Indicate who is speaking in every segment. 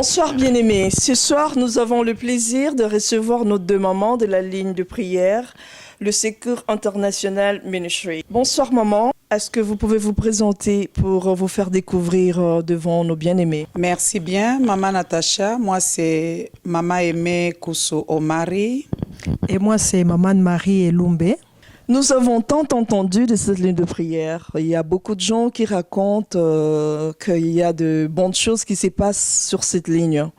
Speaker 1: Bonsoir bien-aimés. Ce soir, nous avons le plaisir de recevoir nos deux mamans de la ligne de prière, le Secours International Ministry. Bonsoir maman, est-ce que vous pouvez vous présenter pour vous faire découvrir devant nos bien-aimés?
Speaker 2: Merci bien, maman Natacha. Moi, c'est maman Aimée Kousso Omari.
Speaker 3: Et moi, c'est maman Marie Elumbe.
Speaker 1: Nous avons tant entendu de cette ligne de prière. Il y a beaucoup de gens qui racontent qu'il y a de bonnes choses qui se passent sur cette ligne.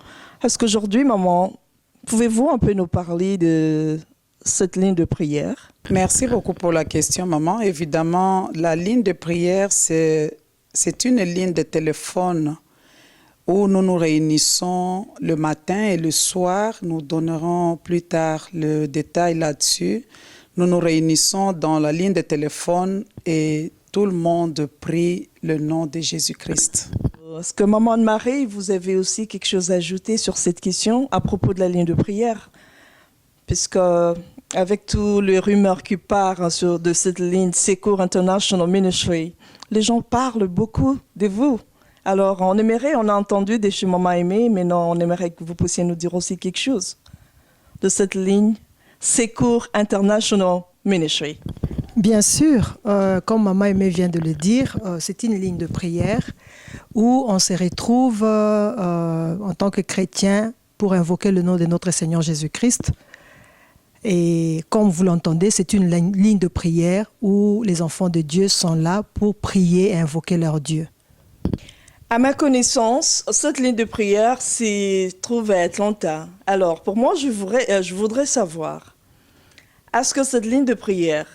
Speaker 1: Est-ce qu'aujourd'hui, maman, pouvez-vous un peu nous parler de cette ligne de prière?
Speaker 2: Merci beaucoup pour la question, maman. Évidemment, la ligne de prière, c'est une ligne de téléphone où nous nous réunissons le matin et le soir. Nous donnerons plus tard le détail là-dessus. Nous nous réunissons dans la ligne de téléphone et tout le monde prie le nom de Jésus-Christ.
Speaker 1: Est-ce que maman Marie, vous avez aussi quelque chose à ajouter sur cette question à propos de la ligne de prière? Puisque avec tous les rumeurs qui partent de cette ligne Secours International Ministry, les gens parlent beaucoup de vous. Alors on a entendu de chez maman Aimée, mais non, on aimerait que vous puissiez nous dire aussi quelque chose de cette ligne Secours International Ministry.
Speaker 3: Bien sûr, comme maman Aimée vient de le dire, c'est une ligne de prière où on se retrouve en tant que chrétien pour invoquer le nom de notre Seigneur Jésus-Christ. Et comme vous l'entendez, c'est une ligne de prière où les enfants de Dieu sont là pour prier et invoquer leur Dieu.
Speaker 1: À ma connaissance, cette ligne de prière se trouve à Atlanta. Alors, pour moi, je voudrais savoir, est-ce que cette ligne de prière,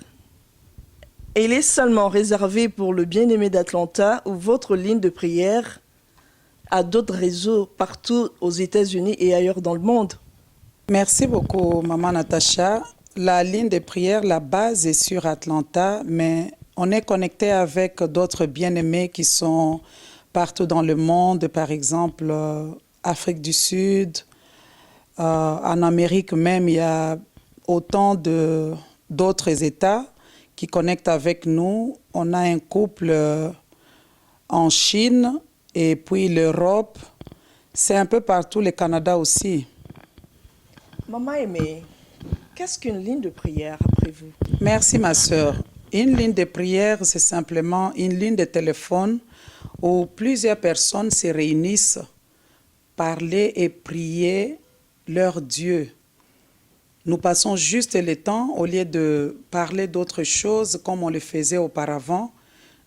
Speaker 1: elle est seulement réservée pour le bien-aimé d'Atlanta ou votre ligne de prière a d'autres réseaux partout aux États-Unis et ailleurs dans le monde?
Speaker 2: Merci beaucoup, maman Natacha. La ligne de prière, la base est sur Atlanta, mais on est connecté avec d'autres bien-aimés qui sont partout dans le monde, par exemple Afrique du Sud, en Amérique même, il y a autant d'autres États qui connectent avec nous. On a un couple en Chine et puis l'Europe. C'est un peu partout, le Canada aussi.
Speaker 1: Maman Aimée, qu'est-ce qu'une ligne de prière après vous?
Speaker 2: Merci ma sœur. Une ligne de prière, c'est simplement une ligne de téléphone où plusieurs personnes se réunissent, parler et prier leur Dieu. Nous passons juste le temps, au lieu de parler d'autres choses comme on le faisait auparavant.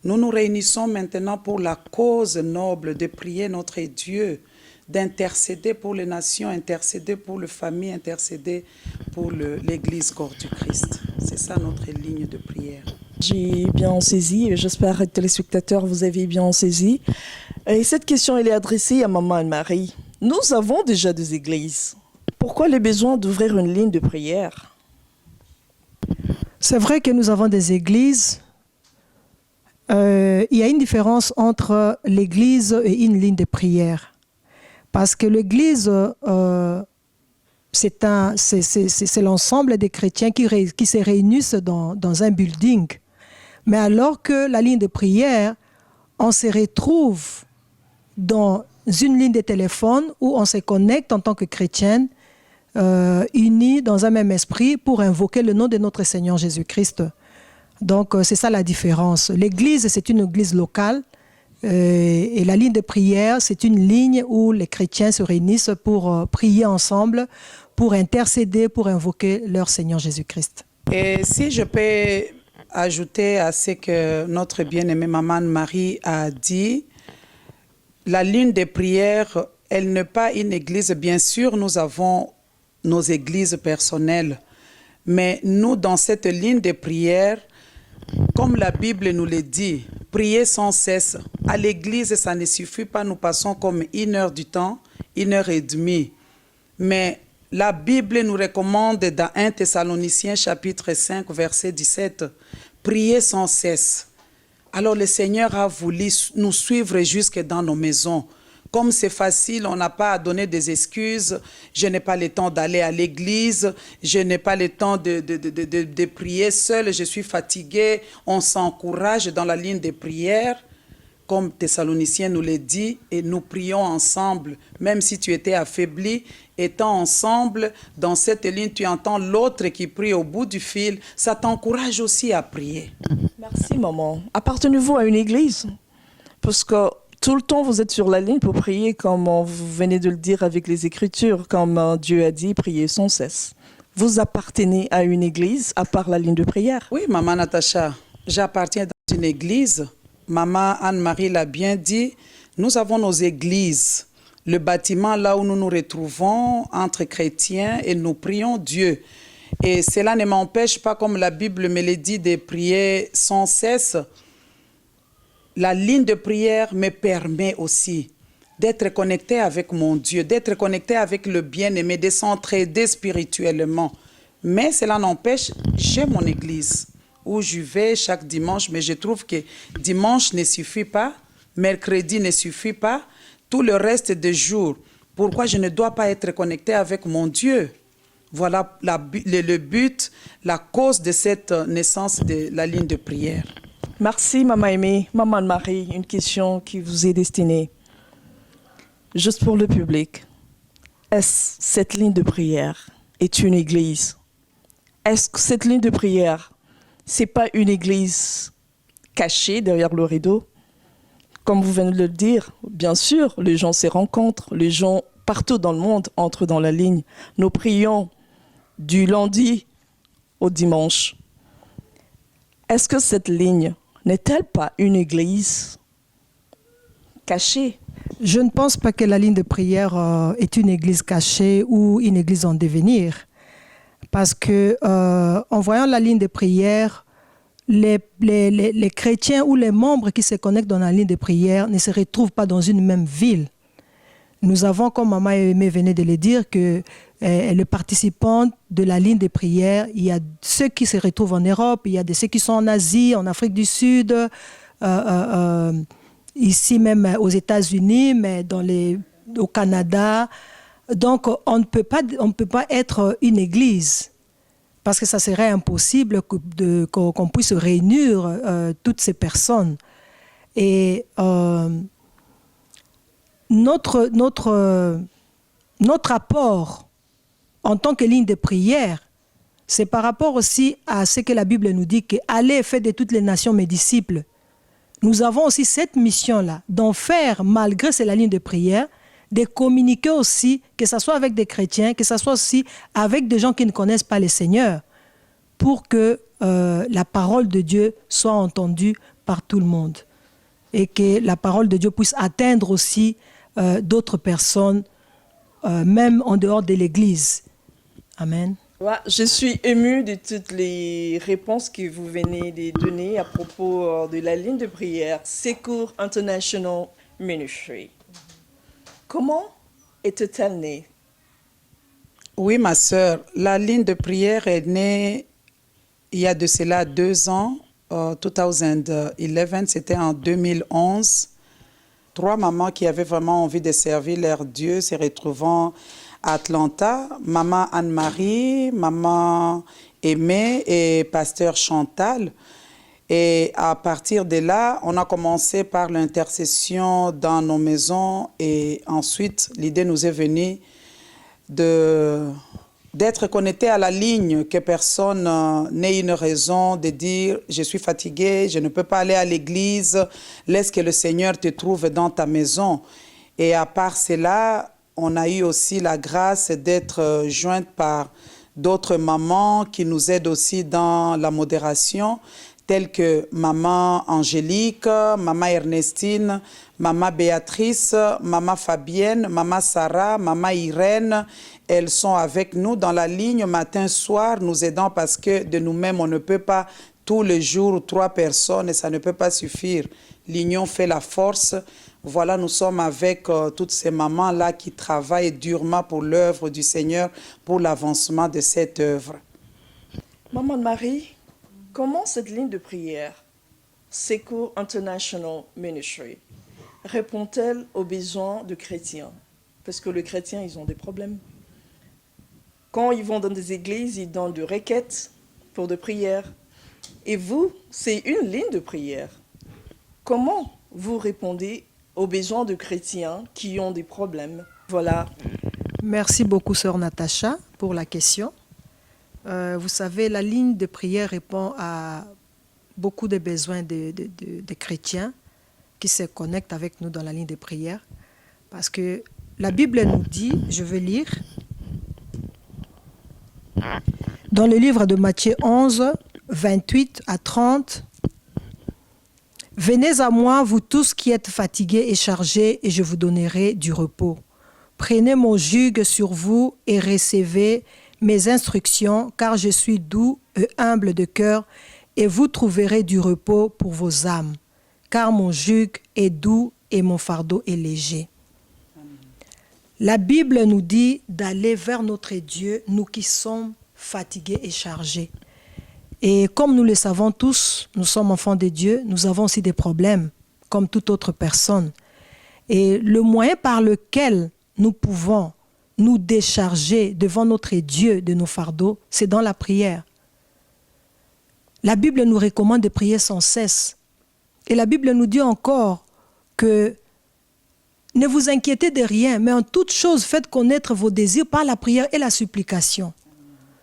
Speaker 2: Nous nous réunissons maintenant pour la cause noble de prier notre Dieu, d'intercéder pour les nations, intercéder pour les familles, intercéder pour l'Église corps du Christ. C'est ça notre ligne de prière.
Speaker 1: J'ai bien saisi, et j'espère que les téléspectateurs vous avez bien saisi. Et cette question, elle est adressée à maman Anne-Marie. Nous avons déjà des églises. Pourquoi le besoin d'ouvrir une ligne de prière?
Speaker 3: C'est vrai que nous avons des églises. Il y a une différence entre l'église et une ligne de prière. Parce que l'église, c'est l'ensemble des chrétiens qui se réunissent dans un building. Mais alors que la ligne de prière, on se retrouve dans une ligne de téléphone où on se connecte en tant que chrétienne, unis dans un même esprit pour invoquer le nom de notre Seigneur Jésus-Christ. Donc c'est ça la différence. L'église, c'est une église locale et la ligne de prière, c'est une ligne où les chrétiens se réunissent pour prier ensemble, pour intercéder, pour invoquer leur Seigneur Jésus-Christ.
Speaker 2: Et si je peux ajouter à ce que notre bien-aimée maman Marie a dit, la ligne de prière, elle n'est pas une église. Bien sûr, nous avons nos églises personnelles, mais nous, dans cette ligne de prière, comme la Bible nous le dit, prier sans cesse. À l'église, ça ne suffit pas, nous passons comme 1 heure du temps, 1h30. Mais la Bible nous recommande dans 1 Thessaloniciens chapitre 5, verset 17, prier sans cesse. Alors le Seigneur a voulu nous suivre jusque dans nos maisons. Comme c'est facile, on n'a pas à donner des excuses. Je n'ai pas le temps d'aller à l'église. Je n'ai pas le temps de prier seul. Je suis fatigué. On s'encourage dans la ligne de prière. comme Thessaloniciens nous le dit, et nous prions ensemble, même si tu étais affaibli, étant ensemble dans cette ligne, tu entends l'autre qui prie au bout du fil, ça t'encourage aussi à prier.
Speaker 1: Merci, maman. Appartenez-vous à une église? Parce que tout le temps, vous êtes sur la ligne pour prier, comme vous venez de le dire avec les Écritures, comme Dieu a dit, priez sans cesse. Vous appartenez à une église, à part la ligne de prière?
Speaker 2: Oui, maman Natacha, j'appartiens dans une église. Maman Anne-Marie l'a bien dit, nous avons nos églises, le bâtiment là où nous nous retrouvons entre chrétiens et nous prions Dieu. Et cela ne m'empêche pas, comme la Bible me le dit, de prier sans cesse. La ligne de prière me permet aussi d'être connecté avec mon Dieu, d'être connecté avec le bien-aimé, de s'entraider spirituellement. Mais cela n'empêche, j'ai mon église où je vais chaque dimanche, mais je trouve que dimanche ne suffit pas, mercredi ne suffit pas, tout le reste des jours. Pourquoi je ne dois pas être connecté avec mon Dieu? Voilà le but, la cause de cette naissance de la ligne de prière.
Speaker 1: Merci, maman aimée. Maman Marie, une question qui vous est destinée. Juste pour le public. Est-ce cette ligne de prière est une église? Est-ce que cette ligne de prière, c'est pas une église cachée derrière le rideau? Comme vous venez de le dire, bien sûr, les gens se rencontrent, les gens partout dans le monde entrent dans la ligne. Nous prions du lundi au dimanche. Est-ce que cette ligne n'est-elle pas une église cachée?
Speaker 3: Je ne pense pas que la ligne de prière est une église cachée ou une église en devenir. Parce que en voyant la ligne de prière, les chrétiens ou les membres qui se connectent dans la ligne de prière ne se retrouvent pas dans une même ville. Nous avons, comme Maman Aimée venait de le dire, que les participants de la ligne de prière, il y a ceux qui se retrouvent en Europe, il y a ceux qui sont en Asie, en Afrique du Sud, ici même aux États-Unis, mais au Canada. Donc, on ne peut pas être une église parce que ça serait impossible qu'on puisse réunir toutes ces personnes. Et notre apport en tant que ligne de prière, c'est par rapport aussi à ce que la Bible nous dit, que allez et faites de toutes les nations mes disciples. Nous avons aussi cette mission-là, d'en faire, malgré c'est la ligne de prière, de communiquer aussi, que ce soit avec des chrétiens, que ce soit aussi avec des gens qui ne connaissent pas le Seigneur, pour que la parole de Dieu soit entendue par tout le monde et que la parole de Dieu puisse atteindre aussi d'autres personnes, même en dehors de l'Église. Amen.
Speaker 1: Ouais, je suis émue de toutes les réponses que vous venez de donner à propos de la ligne de prière Secours International Ministry. Comment était-elle née?
Speaker 2: Oui, ma sœur, la ligne de prière est née il y a de cela 2 ans, 2011, c'était en 2011. 3 mamans qui avaient vraiment envie de servir leur Dieu se retrouvant à Atlanta, maman Anne-Marie, maman Aimée et pasteur Chantal. Et à partir de là, on a commencé par l'intercession dans nos maisons et ensuite, l'idée nous est venue d'être connecté à la ligne, que personne n'ait une raison de dire « je suis fatigué, je ne peux pas aller à l'église, laisse que le Seigneur te trouve dans ta maison ». Et à part cela, on a eu aussi la grâce d'être jointe par d'autres mamans qui nous aident aussi dans la modération, telles que maman Angélique, maman Ernestine, maman Béatrice, maman Fabienne, maman Sarah, maman Irène. Elles sont avec nous dans la ligne matin, soir, nous aidant parce que de nous-mêmes, on ne peut pas tous les jours 3 personnes et ça ne peut pas suffire. L'union fait la force. Voilà, nous sommes avec toutes ces mamans-là qui travaillent durement pour l'œuvre du Seigneur, pour l'avancement de cette œuvre.
Speaker 1: Maman Marie, comment cette ligne de prière, Secours International Ministry, répond-elle aux besoins de chrétiens? Parce que les chrétiens, ils ont des problèmes. Quand ils vont dans des églises, ils donnent des requêtes pour des prières. Et vous, c'est une ligne de prière. Comment vous répondez aux besoins de chrétiens qui ont des problèmes. Voilà.
Speaker 3: Merci beaucoup, sœur Natacha, pour la question. Vous savez, la ligne de prière répond à beaucoup de besoins des chrétiens qui se connectent avec nous dans la ligne de prière. Parce que la Bible nous dit, je vais lire, dans le livre de Matthieu 11, 28 à 30, « Venez à moi, vous tous qui êtes fatigués et chargés, et je vous donnerai du repos. Prenez mon joug sur vous et recevez mes instructions, car je suis doux et humble de cœur, et vous trouverez du repos pour vos âmes, car mon joug est doux et mon fardeau est léger. » La Bible nous dit d'aller vers notre Dieu, nous qui sommes fatigués et chargés. Et comme nous le savons tous, nous sommes enfants de Dieu, nous avons aussi des problèmes, comme toute autre personne. Et le moyen par lequel nous pouvons nous décharger devant notre Dieu de nos fardeaux, c'est dans la prière. La Bible nous recommande de prier sans cesse. Et la Bible nous dit encore que ne vous inquiétez de rien, mais en toute chose, faites connaître vos désirs par la prière et la supplication.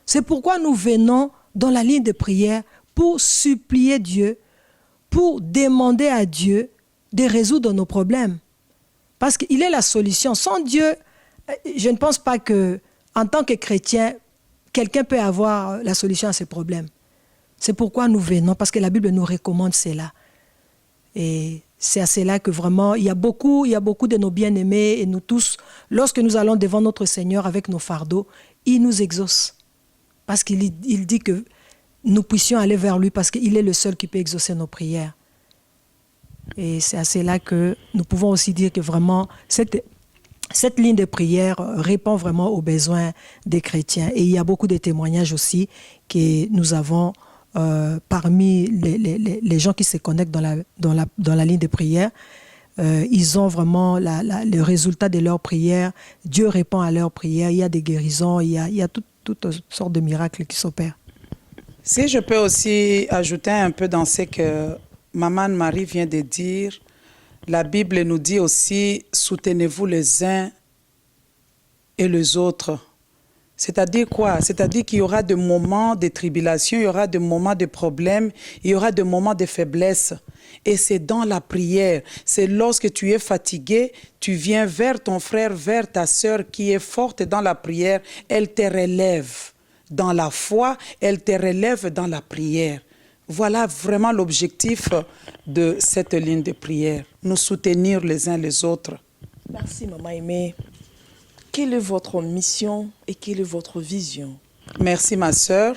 Speaker 3: C'est pourquoi nous venons dans la ligne de prière pour supplier Dieu, pour demander à Dieu de résoudre nos problèmes. Parce qu'il est la solution. Sans Dieu, je ne pense pas qu'en tant que chrétien, quelqu'un peut avoir la solution à ses problèmes. C'est pourquoi nous venons, parce que la Bible nous recommande cela. Et c'est à cela que vraiment, il y a beaucoup de nos bien-aimés et nous tous, lorsque nous allons devant notre Seigneur avec nos fardeaux, il nous exauce. Parce qu'il dit que nous puissions aller vers lui parce qu'il est le seul qui peut exaucer nos prières. Et c'est à cela que nous pouvons aussi dire que vraiment, cette ligne de prière répond vraiment aux besoins des chrétiens. Et il y a beaucoup de témoignages aussi que nous avons parmi les gens qui se connectent dans la ligne de prière. Ils ont vraiment le résultat de leurs prières. Dieu répond à leurs prières. Il y a des guérisons, il y a toutes sortes de miracles qui s'opèrent.
Speaker 2: Si je peux aussi ajouter un peu dans ce que Maman Marie vient de dire, la Bible nous dit aussi « Soutenez-vous les uns et les autres ». C'est-à-dire quoi? C'est-à-dire qu'il y aura des moments de tribulation, il y aura des moments de problèmes, il y aura des moments de faiblesse. Et c'est dans la prière. C'est lorsque tu es fatigué, tu viens vers ton frère, vers ta sœur qui est forte dans la prière. Elle te relève dans la foi, elle te relève dans la prière. Voilà vraiment l'objectif de cette ligne de prière. Nous soutenir les uns les autres.
Speaker 1: Merci, Maman Aimée. Quelle est votre mission et quelle est votre vision?
Speaker 2: Merci, ma sœur.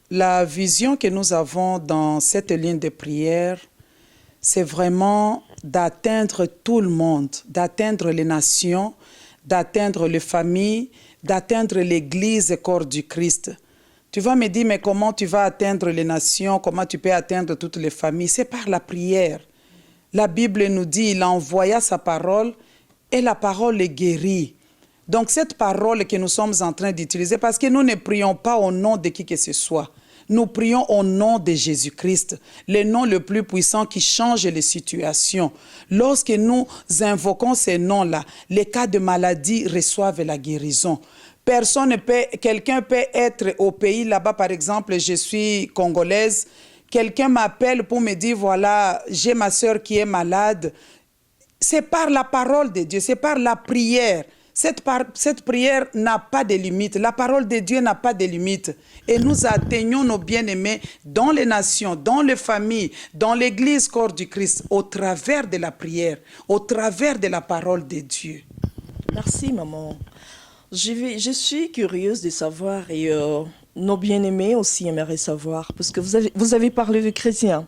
Speaker 2: La vision que nous avons dans cette ligne de prière, c'est vraiment d'atteindre tout le monde, d'atteindre les nations, d'atteindre les familles, d'atteindre l'Église, corps du Christ. Tu vas me dire, mais comment tu vas atteindre les nations, comment tu peux atteindre toutes les familles? C'est par la prière. La Bible nous dit, il envoya sa parole et la parole est guérie. Donc cette parole que nous sommes en train d'utiliser, parce que nous ne prions pas au nom de qui que ce soit. Nous prions au nom de Jésus-Christ, le nom le plus puissant qui change les situations. Lorsque nous invoquons ces noms-là, les cas de maladie reçoivent la guérison. Quelqu'un peut être au pays là-bas, par exemple, je suis congolaise, quelqu'un m'appelle pour me dire, voilà, j'ai ma sœur qui est malade. C'est par la parole de Dieu, c'est par la prière. Cette prière n'a pas de limite. La parole de Dieu n'a pas de limite. Et nous atteignons nos bien-aimés dans les nations, dans les familles, dans l'Église, corps du Christ, au travers de la prière, au travers de la parole de Dieu.
Speaker 1: Merci, maman. Je suis curieuse de savoir et nos bien-aimés aussi aimeraient savoir, parce que vous avez parlé de chrétiens,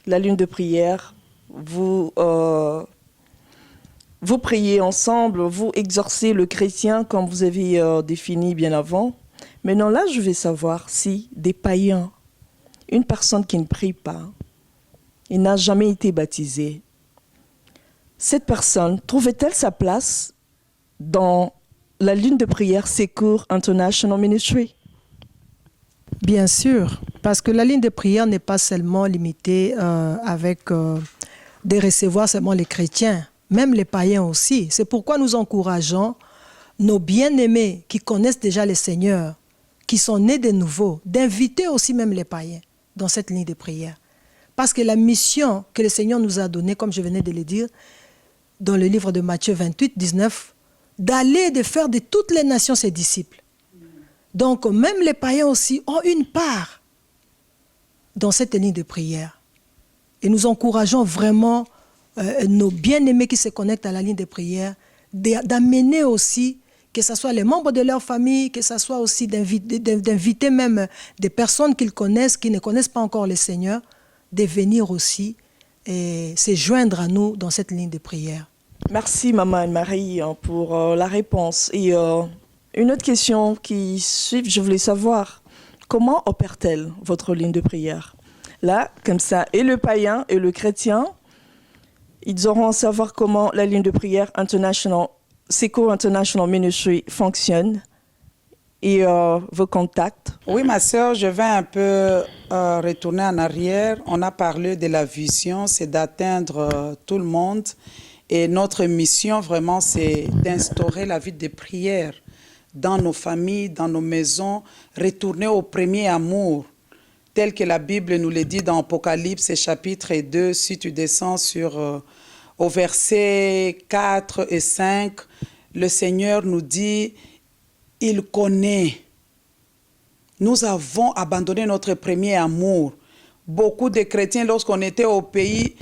Speaker 1: la lune de prière, vous priez ensemble, vous exorcez le chrétien comme vous avez défini bien avant. Maintenant là, je vais savoir si des païens, une personne qui ne prie pas, il n'a jamais été baptisé, cette personne trouvait-elle sa place dans la ligne de prière Secours International Ministry?
Speaker 3: Bien sûr, parce que la ligne de prière n'est pas seulement limitée avec de recevoir seulement les chrétiens, même les païens aussi. C'est pourquoi nous encourageons nos bien-aimés qui connaissent déjà le Seigneur, qui sont nés de nouveau, d'inviter aussi même les païens dans cette ligne de prière. Parce que la mission que le Seigneur nous a donnée, comme je venais de le dire, dans le livre de Matthieu 28, 19, d'aller et de faire de toutes les nations ses disciples. Donc, même les païens aussi ont une part dans cette ligne de prière. Et nous encourageons vraiment nos bien-aimés qui se connectent à la ligne de prière d'amener aussi, que ce soit les membres de leur famille, que ce soit aussi d'inviter même des personnes qu'ils connaissent, qui ne connaissent pas encore le Seigneur, de venir aussi et se joindre à nous dans cette ligne de prière.
Speaker 1: Merci, Maman Anne-Marie, pour la réponse. Et une autre question qui suit, je voulais savoir, comment opère-t-elle votre ligne de prière? Là, comme ça, et le païen et le chrétien, ils auront à savoir comment la ligne de prière Secours International Ministry fonctionne et vos contacts.
Speaker 2: Oui, ma sœur, je vais un peu retourner en arrière. On a parlé de la vision, c'est d'atteindre tout le monde. Et notre mission, vraiment, c'est d'instaurer la vie de prière dans nos familles, dans nos maisons, retourner au premier amour, tel que la Bible nous le dit dans Apocalypse chapitre 2, si tu descends au verset 4 et 5, le Seigneur nous dit, il connaît. Nous avons abandonné notre premier amour. Beaucoup de chrétiens, lorsqu'on était au pays,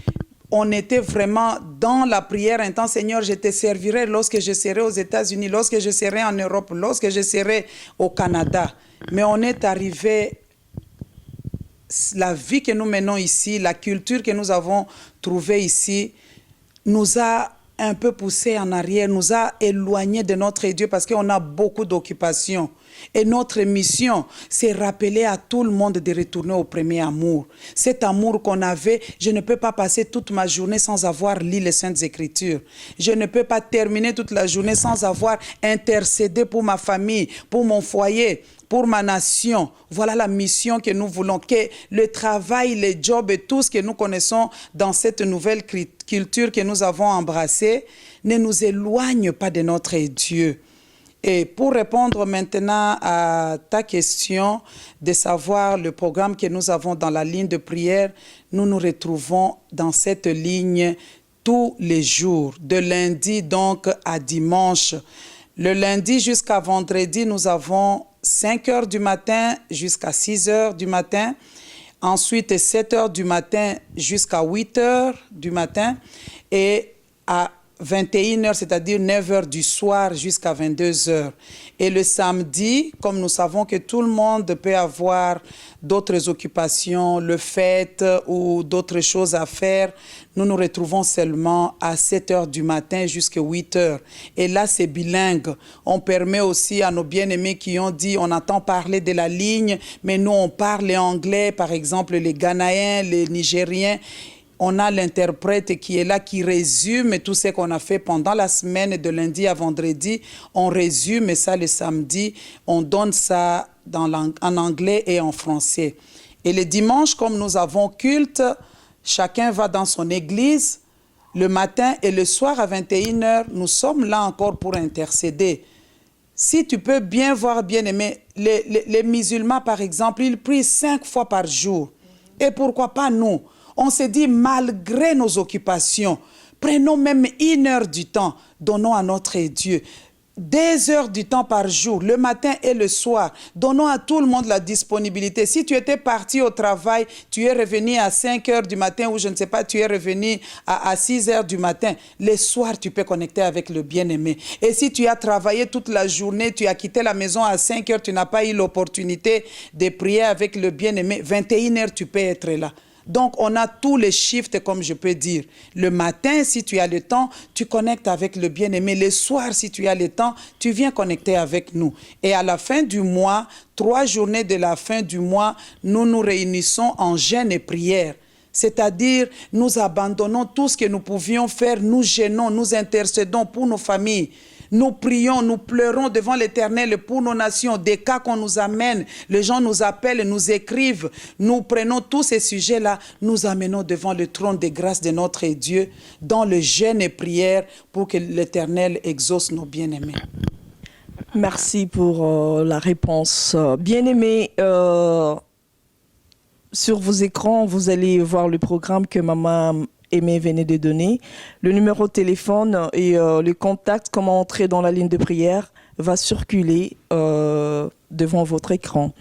Speaker 2: on était vraiment dans la prière intense. Seigneur, je te servirai lorsque je serai aux États-Unis, lorsque je serai en Europe, lorsque je serai au Canada. Mais on est arrivé, la vie que nous menons ici, la culture que nous avons trouvée ici, nous a un peu poussé en arrière, nous a éloignés de notre Dieu parce qu'on a beaucoup d'occupations. Et notre mission, c'est rappeler à tout le monde de retourner au premier amour. Cet amour qu'on avait, je ne peux pas passer toute ma journée sans avoir lu les Saintes Écritures. Je ne peux pas terminer toute la journée sans avoir intercédé pour ma famille, pour mon foyer, pour ma nation. Voilà la mission que nous voulons, que le travail, les jobs et tout ce que nous connaissons dans cette nouvelle culture que nous avons embrassée ne nous éloigne pas de notre Dieu. Et pour répondre maintenant à ta question de savoir le programme que nous avons dans la ligne de prière, nous nous retrouvons dans cette ligne tous les jours, de lundi donc à dimanche. Le lundi jusqu'à vendredi, nous avons 5 heures du matin jusqu'à 6 heures du matin. Ensuite, 7 heures du matin jusqu'à 8 heures du matin. Et à 21 heures, c'est-à-dire 9 heures du soir jusqu'à 22 heures. Et le samedi, comme nous savons que tout le monde peut avoir d'autres occupations, le fête ou d'autres choses à faire, nous nous retrouvons seulement à 7 heures du matin jusqu'à 8 heures. Et là, c'est bilingue. On permet aussi à nos bien-aimés qui ont dit, on entend parler de la ligne, mais nous, on parle anglais, par exemple, les Ghanéens, les Nigériens. On a l'interprète qui est là, qui résume tout ce qu'on a fait pendant la semaine de lundi à vendredi. On résume ça le samedi. On donne ça en anglais et en français. Et le dimanche, comme nous avons culte, chacun va dans son église. Le matin et le soir à 21 heures, nous sommes là encore pour intercéder. Si tu peux bien voir, bien aimé, les musulmans, par exemple, ils prient 5 fois par jour. Et pourquoi pas nous? On s'est dit, malgré nos occupations, prenons même 1 heure du temps, donnons à notre Dieu. 2 heures du temps par jour, le matin et le soir. Donnons à tout le monde la disponibilité. Si tu étais parti au travail, tu es revenu à 5 heures du matin ou je ne sais pas, tu es revenu à 6 heures du matin. Le soir, tu peux connecter avec le bien-aimé. Et si tu as travaillé toute la journée, tu as quitté la maison à 5 heures, tu n'as pas eu l'opportunité de prier avec le bien-aimé, 21 heures, tu peux être là. Donc, on a tous les shifts, comme je peux dire. Le matin, si tu as le temps, tu connectes avec le bien-aimé. Le soir, si tu as le temps, tu viens connecter avec nous. Et à la fin du mois, 3 journées de la fin du mois, nous nous réunissons en jeûne et prière. C'est-à-dire, nous abandonnons tout ce que nous pouvions faire, nous gênons, nous intercédons pour nos familles. Nous prions, nous pleurons devant l'Éternel pour nos nations, des cas qu'on nous amène, les gens nous appellent, nous écrivent, nous prenons tous ces sujets-là, nous amenons devant le trône des grâces de notre Dieu, dans le jeûne et prière, pour que l'Éternel exauce nos bien-aimés.
Speaker 1: Merci pour la réponse. Bien-aimés, sur vos écrans, vous allez voir le programme que Maman Aimée venait de donner. Le numéro de téléphone et le contact, comment entrer dans la ligne de prière, va circuler devant votre écran.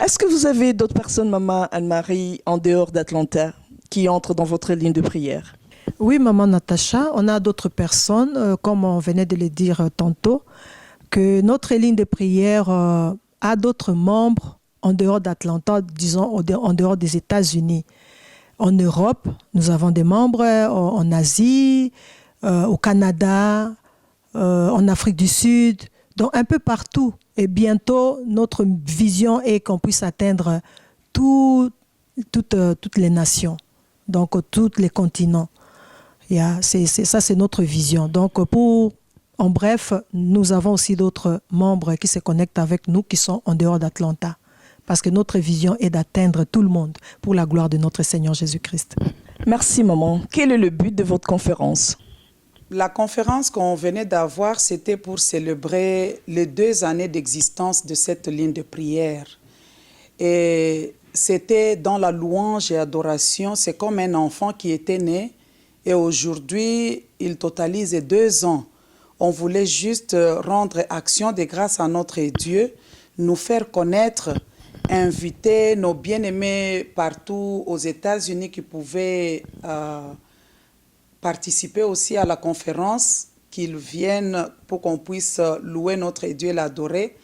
Speaker 1: Est-ce que vous avez d'autres personnes, Maman Anne-Marie, en dehors d'Atlanta, qui entrent dans votre ligne de prière?
Speaker 3: Oui, Maman Natacha, on a d'autres personnes, comme on venait de le dire tantôt, que notre ligne de prière a d'autres membres en dehors d'Atlanta, disons en dehors des États-Unis. En Europe, nous avons des membres en Asie, au Canada, en Afrique du Sud, donc un peu partout. Et bientôt, notre vision est qu'on puisse atteindre toutes les nations, donc tous les continents. Ça, c'est notre vision. Donc, en bref, nous avons aussi d'autres membres qui se connectent avec nous, qui sont en dehors d'Atlanta. Parce que notre vision est d'atteindre tout le monde pour la gloire de notre Seigneur Jésus-Christ.
Speaker 1: Merci, Maman. Quel est le but de votre conférence?
Speaker 2: La conférence qu'on venait d'avoir, c'était pour célébrer les 2 années d'existence de cette ligne de prière. Et c'était dans la louange et adoration. C'est comme un enfant qui était né. Et aujourd'hui, il totalise 2 ans. On voulait juste rendre action de grâce à notre Dieu, nous faire connaître, inviter nos bien-aimés partout aux États-Unis qui pouvaient participer aussi à la conférence, qu'ils viennent pour qu'on puisse louer notre Dieu et l'adorer,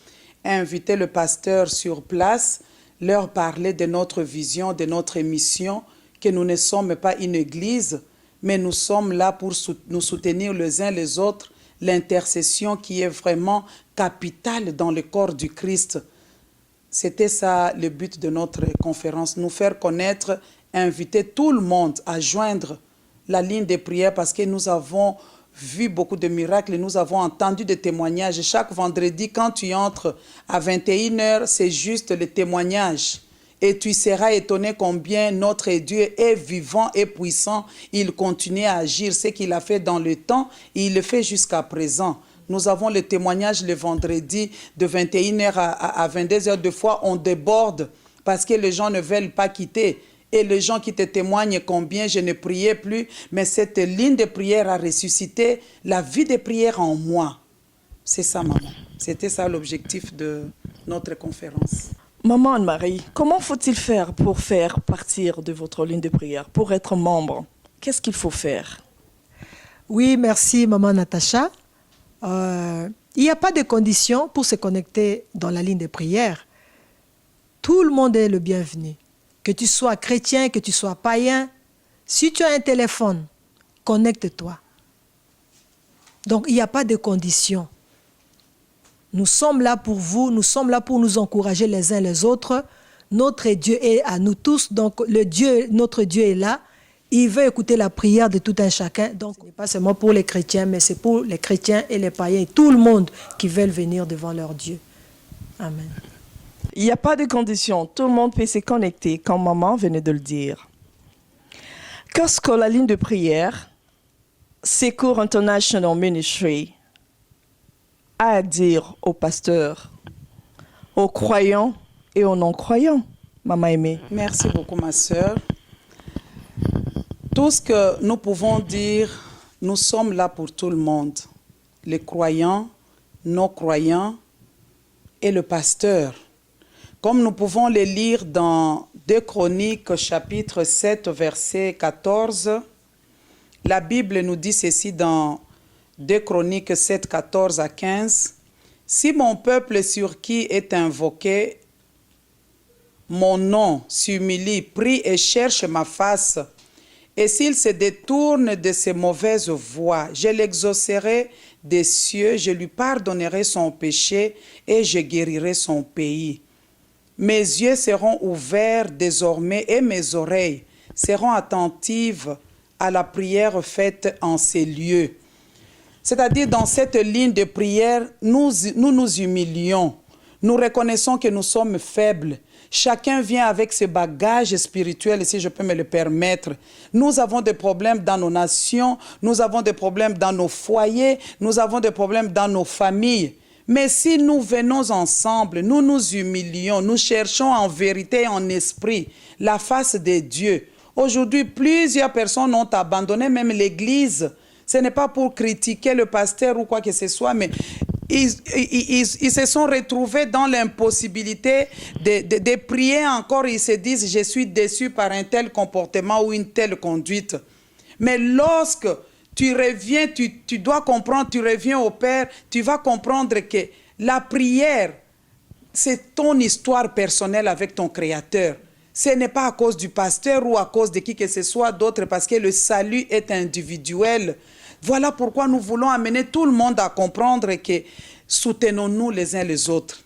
Speaker 2: inviter le pasteur sur place, leur parler de notre vision, de notre mission, que nous ne sommes pas une église, mais nous sommes là pour nous soutenir les uns les autres, l'intercession qui est vraiment capitale dans le corps du Christ. C'était ça le but de notre conférence, nous faire connaître, inviter tout le monde à joindre la ligne de prière parce que nous avons vu beaucoup de miracles, nous avons entendu des témoignages. Chaque vendredi, quand tu entres à 21h, c'est juste le témoignage. Et tu seras étonné combien notre Dieu est vivant et puissant. Il continue à agir. Ce qu'il a fait dans le temps, il le fait jusqu'à présent. Nous avons le témoignage le vendredi de 21h à 22h. Des fois, on déborde parce que les gens ne veulent pas quitter. Et les gens qui te témoignent combien je ne priais plus. Mais cette ligne de prière a ressuscité la vie de prière en moi. C'est ça, maman. C'était ça l'objectif de notre conférence.
Speaker 1: Maman Anne-Marie, comment faut-il faire pour faire partir de votre ligne de prière, pour être membre? Qu'est-ce qu'il faut faire?
Speaker 3: Oui, merci, Maman Natacha. Il n'y a pas de conditions pour se connecter dans la ligne de prière. Tout le monde est le bienvenu. Que tu sois chrétien, que tu sois païen, si tu as un téléphone, connecte-toi. Donc, il n'y a pas de conditions. Nous sommes là pour vous, nous sommes là pour nous encourager les uns les autres. Notre Dieu est à nous tous, donc notre Dieu est là. Il veut écouter la prière de tout un chacun. Donc, ce n'est pas seulement pour les chrétiens, mais c'est pour les chrétiens et les païens, et tout le monde qui veulent venir devant leur Dieu. Amen.
Speaker 1: Il n'y a pas de conditions. Tout le monde peut se connecter, comme maman venait de le dire. Qu'est-ce que la ligne de prière, Secours International Ministry, a à dire aux pasteurs, aux croyants et aux non-croyants, Maman Aimée?
Speaker 2: Merci beaucoup, ma sœur. Tout ce que nous pouvons dire, nous sommes là pour tout le monde. Les croyants, non-croyants et le pasteur. Comme nous pouvons le lire dans 2 Chroniques, chapitre 7, verset 14, la Bible nous dit ceci dans 2 Chroniques 7, 14 à 15. « Si mon peuple sur qui est invoqué mon nom s'humilie, prie et cherche ma face, et s'il se détourne de ses mauvaises voies, je l'exaucerai des cieux, je lui pardonnerai son péché et je guérirai son pays. Mes yeux seront ouverts désormais et mes oreilles seront attentives à la prière faite en ces lieux. » C'est-à-dire, dans cette ligne de prière, nous humilions. Nous reconnaissons que nous sommes faibles. Chacun vient avec ses bagages spirituels, si je peux me le permettre. Nous avons des problèmes dans nos nations, nous avons des problèmes dans nos foyers, nous avons des problèmes dans nos familles. Mais si nous venons ensemble, nous nous humilions, nous cherchons en vérité et en esprit la face de Dieu. Aujourd'hui, plusieurs personnes ont abandonné même l'Église. Ce n'est pas pour critiquer le pasteur ou quoi que ce soit, mais ils se sont retrouvés dans l'impossibilité de prier encore. Ils se disent, je suis déçu par un tel comportement ou une telle conduite. Mais lorsque tu reviens, tu dois comprendre, tu reviens au Père, tu vas comprendre que la prière, c'est ton histoire personnelle avec ton Créateur. Ce n'est pas à cause du pasteur ou à cause de qui que ce soit d'autre, parce que le salut est individuel. Voilà pourquoi nous voulons amener tout le monde à comprendre que soutenons-nous les uns les autres.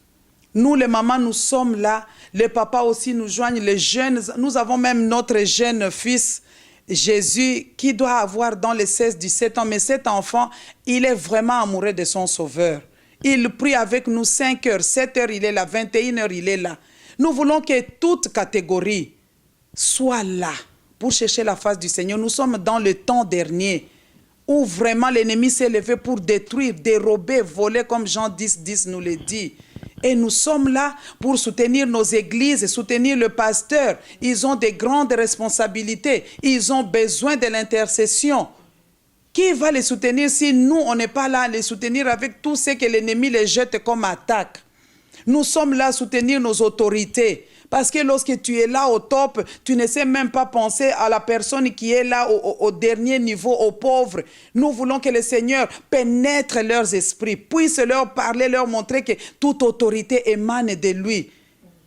Speaker 2: Nous, les mamans, nous sommes là. Les papas aussi nous joignent, les jeunes. Nous avons même notre jeune fils, Jésus, qui doit avoir dans les 16-17 ans. Mais cet enfant, il est vraiment amoureux de son Sauveur. Il prie avec nous 5 heures, 7 heures, il est là, 21 heures, il est là. Nous voulons que toute catégorie soit là pour chercher la face du Seigneur. Nous sommes dans le temps dernier où vraiment l'ennemi s'est levé pour détruire, dérober, voler, comme Jean 10 nous le dit. Et nous sommes là pour soutenir nos églises, soutenir le pasteur. Ils ont de grandes responsabilités. Ils ont besoin de l'intercession. Qui va les soutenir si nous, on n'est pas là à les soutenir avec tout ce que l'ennemi les jette comme attaque? Nous sommes là à soutenir nos autorités. Parce que lorsque tu es là au top, tu ne sais même pas penser à la personne qui est là au dernier niveau, aux pauvres. Nous voulons que le Seigneur pénètre leurs esprits, puisse leur parler, leur montrer que toute autorité émane de lui.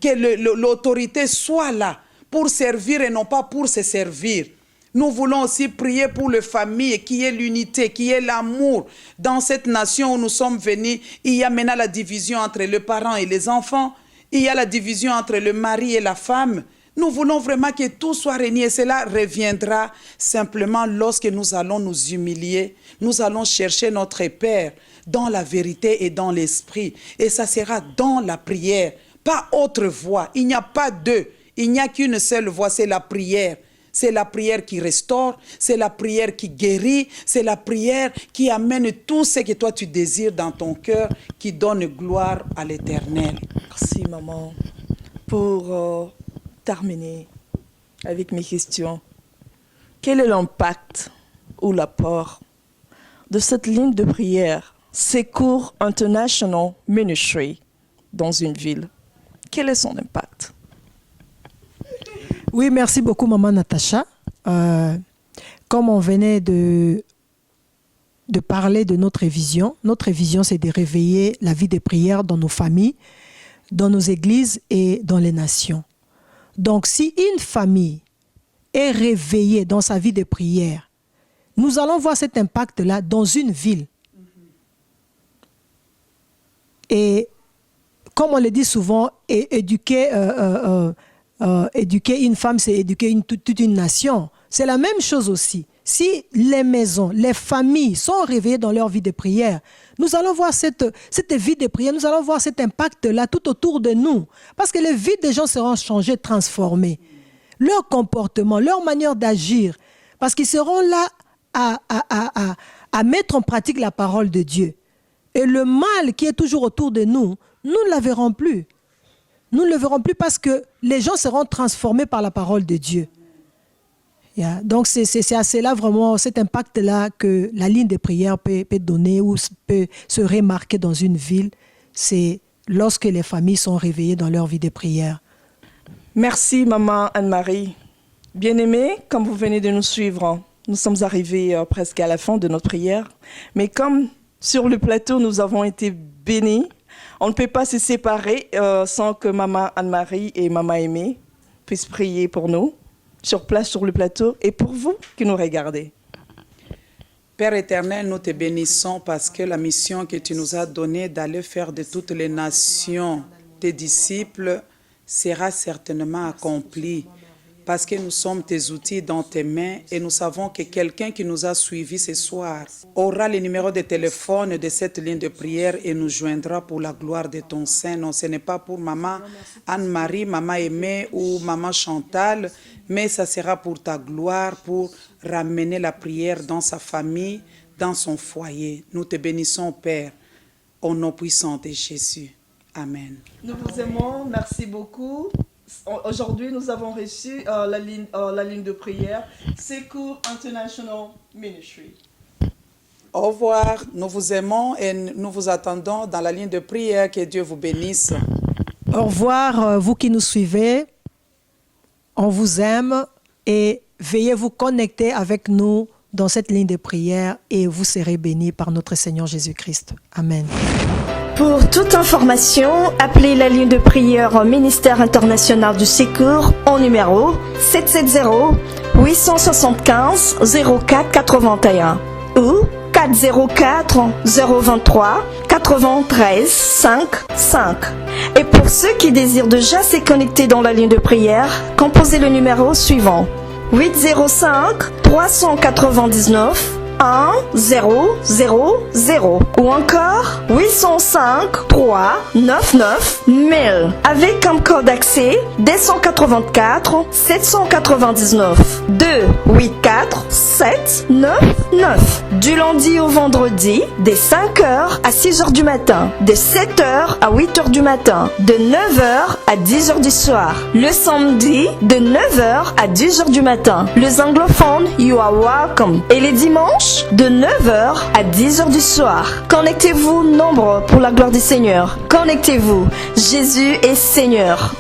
Speaker 2: Que l'autorité soit là pour servir et non pas pour se servir. Nous voulons aussi prier pour les familles, qui est l'unité, qui est l'amour. Dans cette nation où nous sommes venus, il y a maintenant la division entre les parents et les enfants. Il y a la division entre le mari et la femme. Nous voulons vraiment que tout soit régné. Et cela reviendra simplement lorsque nous allons nous humilier. Nous allons chercher notre Père dans la vérité et dans l'esprit. Et ça sera dans la prière. Pas autre voie. Il n'y a pas deux. Il n'y a qu'une seule voie, c'est la prière. C'est la prière qui restaure, c'est la prière qui guérit, c'est la prière qui amène tout ce que toi tu désires dans ton cœur, qui donne gloire à l'Éternel.
Speaker 1: Merci, maman. Pour terminer avec mes questions, quel est l'impact ou l'apport de cette ligne de prière Secours International Ministry dans une ville? Quel est son impact?
Speaker 3: Oui, merci beaucoup, maman Natacha. Comme on venait de parler de notre vision, c'est de réveiller la vie de prière dans nos familles, dans nos églises et dans les nations. Donc, si une famille est réveillée dans sa vie de prière, nous allons voir cet impact-là dans une ville. Et comme on le dit souvent, éduquer une femme, c'est éduquer toute une nation. C'est la même chose aussi. Si les maisons, les familles sont réveillées dans leur vie de prière, nous allons voir cette vie de prière, nous allons voir cet impact-là tout autour de nous. Parce que les vies des gens seront changées, transformées. Leur comportement, leur manière d'agir. Parce qu'ils seront là à mettre en pratique la parole de Dieu. Et le mal qui est toujours autour de nous, nous ne la verrons plus. Nous ne le verrons plus parce que les gens seront transformés par la parole de Dieu. Yeah. Donc, c'est à cela vraiment, cet impact-là que la ligne de prière peut donner ou peut se remarquer dans une ville. C'est lorsque les familles sont réveillées dans leur vie de prière.
Speaker 1: Merci, maman Anne-Marie. Bien-aimée, comme vous venez de nous suivre, nous sommes arrivés presque à la fin de notre prière. Mais comme sur le plateau, nous avons été bénis, on ne peut pas se séparer sans que maman Anne-Marie et maman Aimée puissent prier pour nous, sur place, sur le plateau, et pour vous qui nous regardez.
Speaker 2: Père éternel, nous te bénissons parce que la mission que tu nous as donnée d'aller faire de toutes les nations tes disciples sera certainement accomplie. parce que nous sommes tes outils dans tes mains et nous savons que quelqu'un qui nous a suivis ce soir aura le numéro de téléphone de cette ligne de prière et nous joindra pour la gloire de ton Saint-Nom. Ce n'est pas pour maman Anne-Marie, maman Aimée ou maman Chantal, mais ça sera pour ta gloire, pour ramener la prière dans sa famille, dans son foyer. Nous te bénissons, Père, au nom puissant de Jésus. Amen.
Speaker 1: Nous vous aimons, merci beaucoup. Aujourd'hui, nous avons reçu la ligne de prière Secours International Ministry.
Speaker 2: Au revoir, nous vous aimons et nous vous attendons dans la ligne de prière. Que Dieu vous bénisse.
Speaker 3: Au revoir, vous qui nous suivez. On vous aime et veuillez vous connecter avec nous dans cette ligne de prière et vous serez bénis par notre Seigneur Jésus-Christ. Amen.
Speaker 4: Pour toute information, appelez la ligne de prière au ministère international du secours au numéro 770-875-0481 ou 404-023-93-55. Et pour ceux qui désirent déjà se connecter dans la ligne de prière, composez le numéro suivant 805-399 1000 ou encore 805-399-1000 avec comme code d'accès 284 799 284 799 du lundi au vendredi de 5h à 6h du matin, de 7h à 8h du matin, de 9h à 10h du soir, le samedi de 9h à 10h du matin. Les anglophones, you are welcome. Et les dimanches de 9h à 10h du soir. Connectez-vous nombreux pour la gloire du Seigneur. Connectez-vous. Jésus est Seigneur.